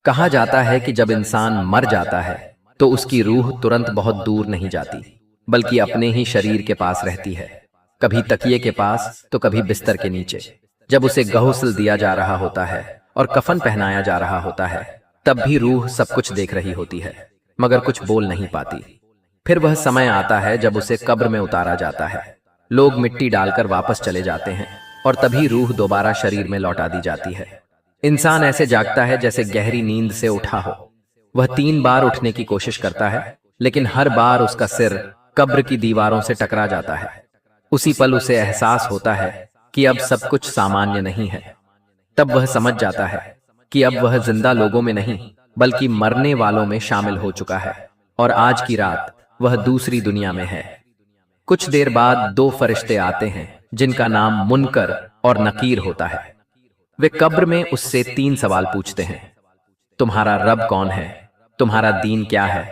کہا جاتا ہے کہ جب انسان مر جاتا ہے تو اس کی روح ترنت بہت دور نہیں جاتی، بلکہ اپنے ہی شریر کے پاس رہتی ہے، کبھی تکیے کے پاس تو کبھی بستر کے نیچے۔ جب اسے غسل دیا جا رہا ہوتا ہے اور کفن پہنایا جا رہا ہوتا ہے، تب بھی روح سب کچھ دیکھ رہی ہوتی ہے مگر کچھ بول نہیں پاتی۔ پھر وہ سمے آتا ہے جب اسے قبر میں اتارا جاتا ہے، لوگ مٹی ڈال کر واپس چلے جاتے ہیں اور تبھی روح دوبارہ شریر میں لوٹا دی جاتی ہے۔ انسان ایسے جاگتا ہے جیسے گہری نیند سے اٹھا ہو۔ وہ 3 بار اٹھنے کی کوشش کرتا ہے، لیکن ہر بار اس کا سر قبر کی دیواروں سے ٹکرا جاتا ہے۔ اسی پل اسے احساس ہوتا ہے کہ اب سب کچھ سامانیہ نہیں ہے۔ تب وہ سمجھ جاتا ہے کہ اب وہ زندہ لوگوں میں نہیں بلکہ مرنے والوں میں شامل ہو چکا ہے، اور آج کی رات وہ دوسری دنیا میں ہے۔ کچھ دیر بعد 2 فرشتے آتے ہیں جن کا نام منکر اور نکیر ہوتا ہے۔ وہ قبر میں اس سے 3 سوال پوچھتے ہیں: تمہارا رب کون ہے؟ تمہارا دین کیا ہے؟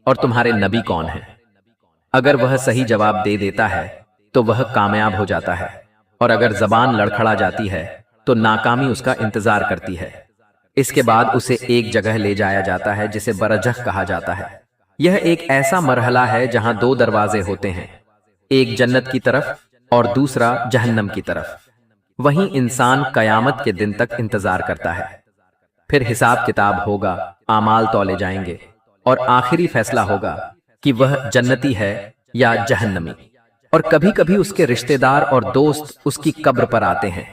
اور تمہارے نبی کون ہیں؟ اگر وہ صحیح جواب دے دیتا ہے تو وہ کامیاب ہو جاتا ہے، اور اگر زبان لڑکھڑا جاتی ہے تو ناکامی اس کا انتظار کرتی ہے۔ اس کے بعد اسے ایک جگہ لے جایا جاتا ہے جسے برزخ کہا جاتا ہے۔ یہ ایک ایسا مرحلہ ہے جہاں 2 دروازے ہوتے ہیں، ایک جنت کی طرف اور دوسرا جہنم کی طرف۔ وہیں انسان قیامت کے دن تک انتظار کرتا ہے۔ پھر حساب کتاب ہوگا، اعمال تولے جائیں گے، اور آخری فیصلہ ہوگا کہ وہ جنتی ہے یا جہنمی۔ اور کبھی کبھی اس کے رشتہ دار اور دوست اس کی قبر پر آتے ہیں۔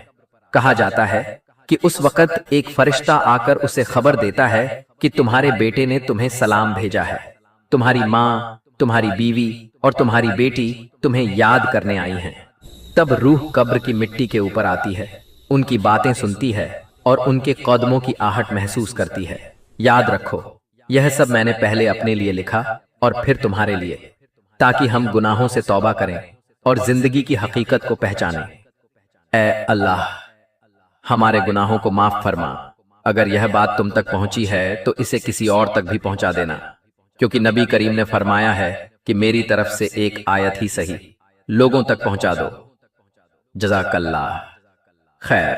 کہا جاتا ہے کہ اس وقت ایک فرشتہ آ کر اسے خبر دیتا ہے کہ تمہارے بیٹے نے تمہیں سلام بھیجا ہے، تمہاری ماں، تمہاری بیوی اور تمہاری بیٹی تمہیں یاد کرنے آئی ہیں۔ تب روح قبر کی مٹی کے اوپر آتی ہے، ان کی باتیں سنتی ہے اور ان کے قدموں کی آہٹ محسوس کرتی ہے۔ یاد رکھو، یہ سب میں نے پہلے اپنے لیے لکھا اور پھر تمہارے لیے، تاکہ ہم گناہوں سے توبہ کریں اور زندگی کی حقیقت کو پہچانیں۔ اے اللہ، ہمارے گناہوں کو معاف فرما۔ اگر یہ بات تم تک پہنچی ہے تو اسے کسی اور تک بھی پہنچا دینا، کیونکہ نبی کریم نے فرمایا ہے کہ میری طرف سے ایک آیت ہی صحیح لوگوں تک پہنچا دو۔ جزاک اللہ خیر۔